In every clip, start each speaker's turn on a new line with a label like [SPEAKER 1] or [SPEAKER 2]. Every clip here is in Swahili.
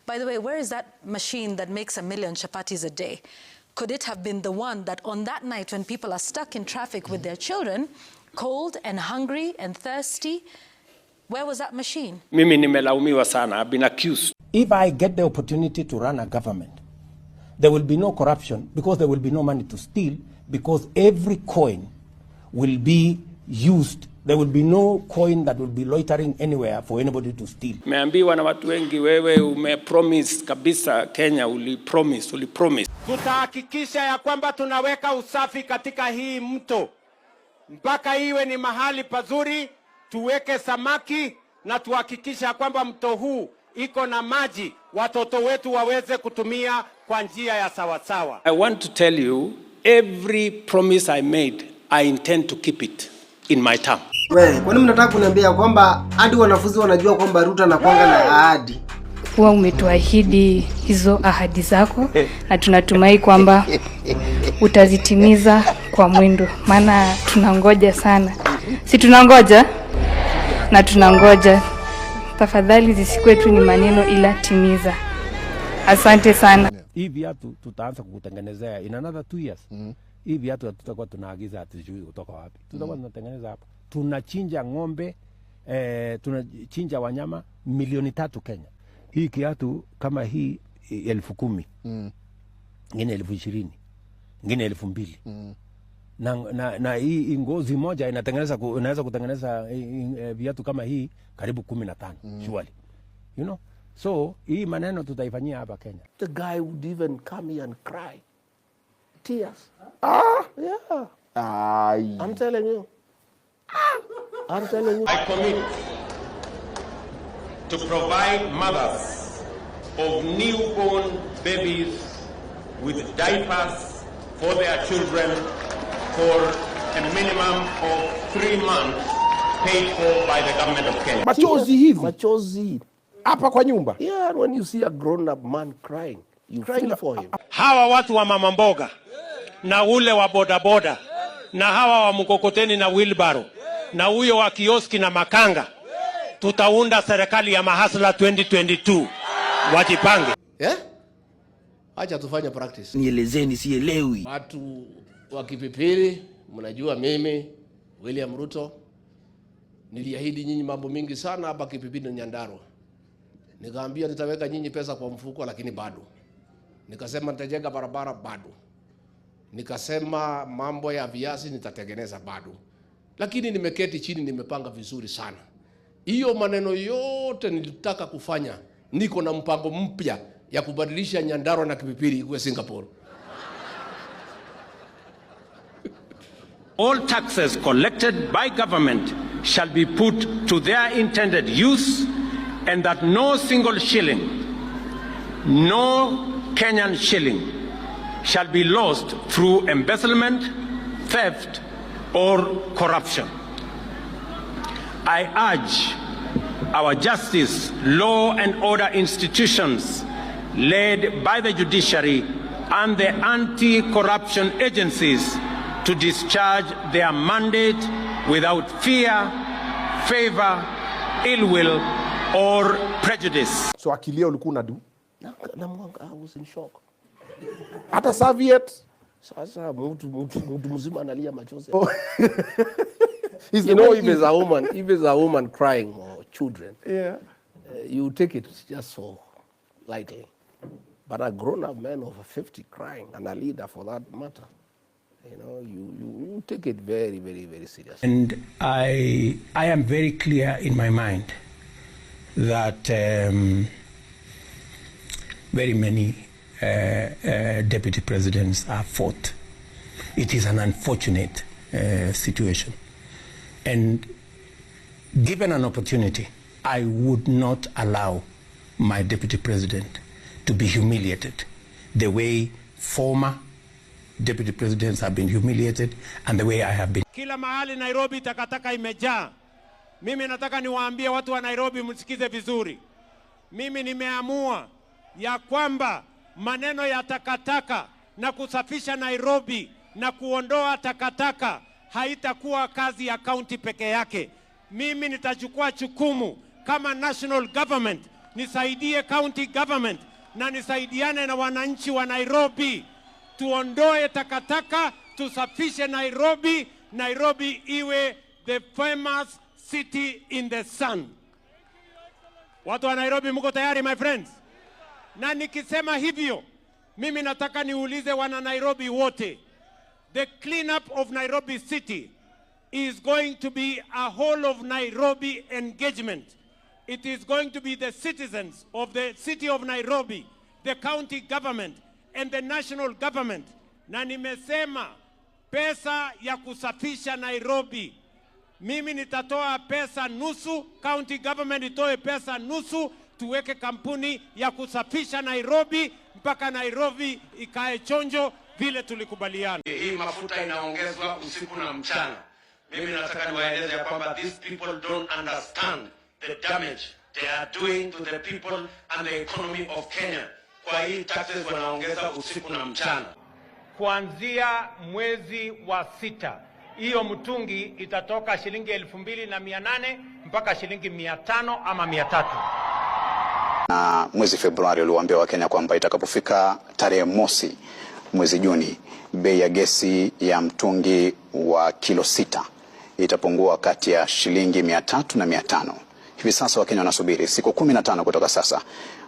[SPEAKER 1] By the way, where is that machine that makes 1 million chapatis a day? Could it have been the one that on that night when people are stuck in traffic with their children, cold and hungry and thirsty, where was that machine?
[SPEAKER 2] Mimi nimelaumiwa sana. I've been accused.
[SPEAKER 3] If I get the opportunity to run a government, there will be no corruption because there will be no money to steal, because every coin will be used. There will be no coin that will be loitering anywhere for anybody to steal.
[SPEAKER 2] Meambiwa na watu wengi, wewe umepromise kabisa Kenya, ulipromise.
[SPEAKER 4] Tutahakikisha ya kwamba tunaweka usafi katika hii mto. Mpaka iwe ni mahali pazuri, tuweke samaki na tuhakikisha kwamba mto huu iko na maji, watoto wetu waweze kutumia kwa njia ya sawasawa.
[SPEAKER 2] I want to tell you, every promise I made, I intend to keep it in my term.
[SPEAKER 5] Wewe, kwani mnataka kuniambia kwamba hadi wanafunzi wanajua kwamba Ruto anakuanga na ahadi?
[SPEAKER 6] Huwa umetuahidi hizo ahadi zako na tunatumai kwamba utazitimiza kwa mwendo, maana tunangoja sana. Si tunangoja? Na tunangoja. Tafadhali zisikwe tu ni maneno ila timiza. Asante sana.
[SPEAKER 3] Hii viatu tutaanza kukutengenezea in another 2 years. Hii viatu tutakuwa tunaagiza hatujui kutoka wapi. Tutakuwa tunatengeneza hapa. Tunachinja ng'ombe, tunachinja wanyama 3 milioni Kenya. Hii kiatu kama hii 10,000. Ngine 20,000. Ngine 2,000. Na hii ngozi moja inaweza kutengeneza viatu kama hii karibu 15 surely. You know? So hii maneno tutaifanyia hapa Kenya.
[SPEAKER 7] The guy would even come here and cry. Tears. Yeah. I'm telling you. I'm telling you.
[SPEAKER 4] I commit to provide mothers of newborn babies with diapers for their children for a minimum of 3 months paid for by the government of Kenya.
[SPEAKER 7] Machozi hivi. Machozi.
[SPEAKER 3] Hapa kwa nyumba.
[SPEAKER 7] Yeah, when you see a grown-up man crying, you feel for him.
[SPEAKER 4] Hawa watu wa mama mboga na ule wa bodaboda na hawa wa mkokoteni na wheelbarrow na huyo wa kioski na makanga, tutaunda serikali ya mahasla 2022. Wajipange.
[SPEAKER 7] Acha tufanye practice.
[SPEAKER 5] Nielezeni, sielewi.
[SPEAKER 7] Watu wa Kipipiri, mnajua mimi William Ruto niliahidi nyinyi mambo mingi sana hapa Kipipiri na Nyandarua. Nikaambia nitaweka nyinyi pesa kwa mfuko, lakini bado. Nikasema nitajenga barabara, bado. Nikasema mambo ya viazi nitatengeneza, bado. Lakini nimeketi chini, nimepanga vizuri sana. Hiyo maneno yote nilitaka kufanya, niko na mpango mpya ya kubadilisha Nyandarua na Kipipiri iwe Singapore.
[SPEAKER 2] All taxes collected by government shall be put to their intended use, and that no single shilling, no Kenyan shilling, shall be lost through embezzlement, theft, or corruption. I urge our justice, law and order institutions led by the judiciary and the anti-corruption agencies to discharge their mandate without fear, favor, ill will, or prejudice.
[SPEAKER 7] So akilia ulikuwa unadu? Na I was in shock. Hata Soviet sasa mtu mzima analia machozi. You know, if there's a woman crying or children, you take it just so lightly. But a grown-up man over 50 crying, and a leader for that matter, you know, you take it very, very, very seriously.
[SPEAKER 3] And I am very clear in my mind that very many deputy presidents are fought. It is an unfortunate situation. And given an opportunity, I would not allow my deputy president to be humiliated the way former deputy presidents have been humiliated and the way I have been.
[SPEAKER 4] Kila mahali Nairobi takataka imejaa. Mimi nataka niwaambie watu wa Nairobi, msikize vizuri. Mimi nimeamua ya kwamba maneno ya takataka na kusafisha Nairobi na kuondoa takataka haitakuwa kazi ya county peke yake. Mimi nitachukua jukumu kama national government nisaidie county government na nisaidiane na wananchi wa Nairobi. Tuondoe takataka, tusafishe Nairobi. Nairobi iwe the famous city in the sun. Watu wa Nairobi mko tayari, my friends? Na nikisema hivyo, mimi nataka niulize wana Nairobi wote. The cleanup of Nairobi city is going to be a whole of Nairobi engagement. It is going to be the citizens of the city of Nairobi, the county government and the national government. Na nimesema pesa ya kusafisha Nairobi, mimi nitatoa pesa nusu, county government itoe pesa nusu, tuweke kampuni ya kusafisha Nairobi mpaka Nairobi ikae chonjo vile tulikubaliana.
[SPEAKER 8] Hii mafuta inaongezwa usiku na mchana. Mimi nataka niwaeleze kwamba these people don't understand the damage they are doing to the people and the economy of Kenya. Kwa hii taxes wanaongeza usiku na mchana.
[SPEAKER 9] Kuanzia mwezi wa 6, hiyo mtungi itatoka shilingi 2,800 mpaka shilingi 500 ama 300.
[SPEAKER 10] Na mwezi Februari uliwaambia Wakenya kwamba itakapofika tarehe mosi mwezi Juni, bei ya gesi ya mtungi wa kilo 6 itapungua kati ya shilingi 300 na 500. Hivi sasa Wakenya wanasubiri siku 15 kutoka sasa.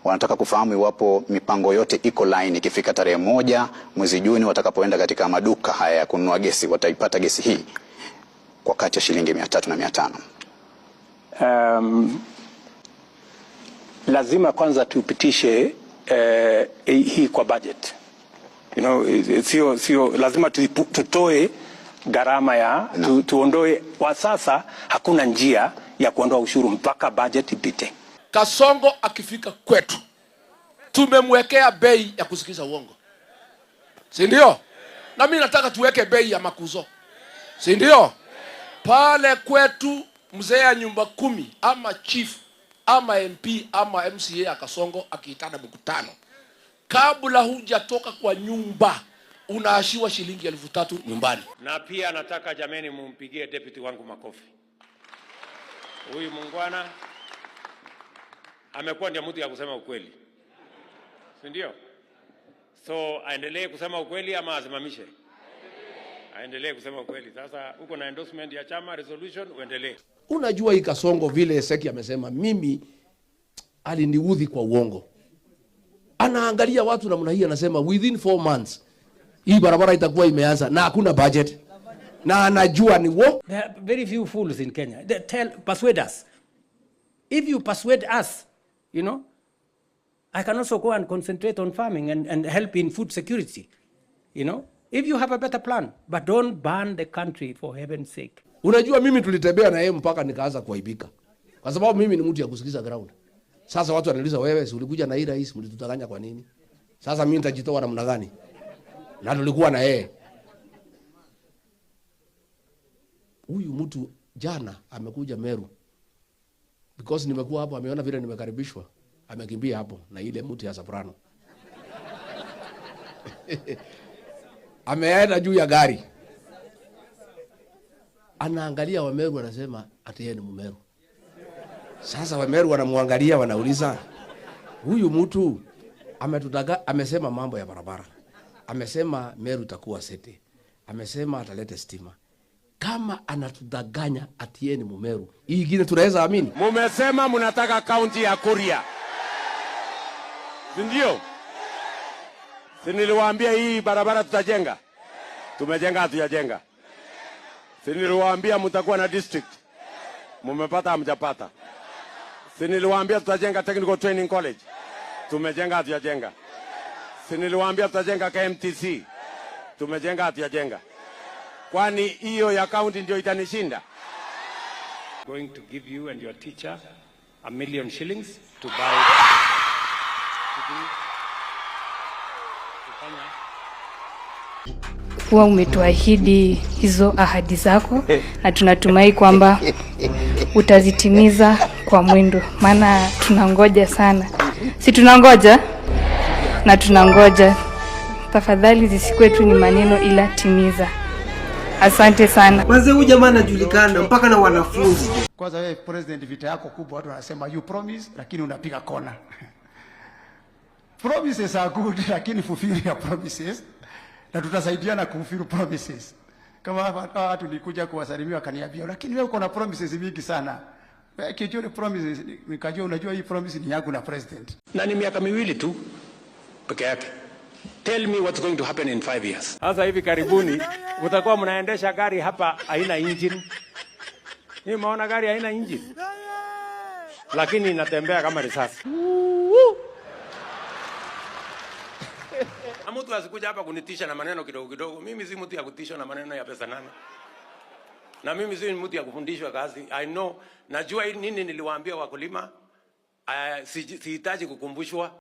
[SPEAKER 10] Wanataka kufahamu iwapo mipango yote iko line. Ikifika tarehe 1 mwezi Juni, watakapoenda katika maduka haya ya kununua gesi, wataipata gesi hii kwa kati ya shilingi 300 na 500.
[SPEAKER 2] Lazima kwanza tupitishe hii kwa budget. You know, sio lazima tutoe gharama ya tuondoe. Kwa sasa hakuna njia ya kuondoa ushuru mpaka budget ipite.
[SPEAKER 7] Kasongo akifika kwetu, tumemwekea bei ya kusikiza uongo, si ndio? Na mimi nataka tuweke bei ya makuzo, si ndio? Pale kwetu mzee ya nyumba 10 ama chief ama MP ama MCA ya Kasongo akiitana mkutano, kabla hujatoka kwa nyumba unaashiwa shilingi 3,000 nyumbani.
[SPEAKER 4] Na pia nataka jameni mumpigie deputy wangu makofi. Huyu mungwana amekuwa ndiye mtu ya kusema ukweli, si ndio? So aendelee kusema ukweli ama asimamishe? Aendelee kusema ukweli. Sasa uko na endorsement ya chama resolution, uendelee.
[SPEAKER 7] Unajua hii Kasongo vile Seki amesema, mimi aliniudhi kwa uongo. Anaangalia watu namna hii, anasema within 4 months hii barabara itakuwa imeanza na hakuna budget. Na anajua ni wo.
[SPEAKER 3] There are very few fools in Kenya. They persuade us. If you persuade us, you know, I can also go and concentrate on farming and help in food security. You know, if you have a better plan, but don't burn the country for heaven's sake.
[SPEAKER 7] Unajua mimi tulitembea na yeye mpaka nikaanza kuaibika. Kwa sababu mimi ni mtu ya kusikiza ground. Sasa watu wanauliza, wewe si ulikuja na hii rais, mlitutanganya kwa nini? Sasa mimi nitajitoa namna gani? Na tulikuwa na yeye. Huyu mtu jana amekuja Meru. Because nimekuwa hapo, ameona vile nimekaribishwa. Amekimbia hapo na ile mtu ya soprano. Ameenda juu ya gari. Anaangalia Wameru, anasema ati yeye ni Mmeru. Sasa Wameru wanamwangalia, wanauliza, huyu mtu amesema mambo ya barabara. Amesema Meru itakuwa city. Amesema atalete stima. Kama anatudanganya ati yeye ni Mmeru, hii ingine tunaweza amini?
[SPEAKER 4] Mumesema mnataka kaunti ya Kuria, ndio? Si niliwaambia hii barabara tutajenga? Tumejenga, hatujajenga? Si niliwaambia mtakuwa na district? Mumepata, hamjapata? Si niliwaambia tutajenga technical training college? Tumejenga, hatujajenga? Si niliwaambia tutajenga KMTC? Tumejenga, hatujajenga? Kwani hiyo ya county ndio itanishinda? Going to give you and your teacher 1,000,000 shillings to buy
[SPEAKER 6] Kuwa umetuahidi hizo ahadi zako na tunatumai kwamba utazitimiza kwa mwendo, maana tunangoja sana. Si tunangoja na tunangoja. Tafadhali zisikwe tu ni maneno, ila timiza. Asante sana.
[SPEAKER 5] Manze, huyu jamaa anajulikana mpaka na wanafunzi.
[SPEAKER 11] Kwanza wewe president, vita yako kubwa watu wanasema you promise lakini unapiga kona. Promises are good lakini fulfill your promises. Na tutasaidiana kufulfill promises. Kama hapa watu nilikuja kuwasalimia wakaniambia lakini wewe uko na promises mingi sana. Kijoni promises nikajua unajua hii promise ni yangu na president.
[SPEAKER 2] Na ni miaka miwili tu peke yake. Tell me what's going to happen in 5 years.
[SPEAKER 3] Sasa hivi karibuni utakuwa mnaendesha gari hapa haina engine. Ni maona gari haina engine. Lakini inatembea kama risasi. Mtu asikuja hapa kunitisha na maneno kidogo kidogo. Mimi si mtu ya kutishwa na maneno ya pesa nane. Na mimi si mtu ya kufundishwa kazi. I know, najua nini niliwaambia wakulima. Sihitaji kukumbushwa.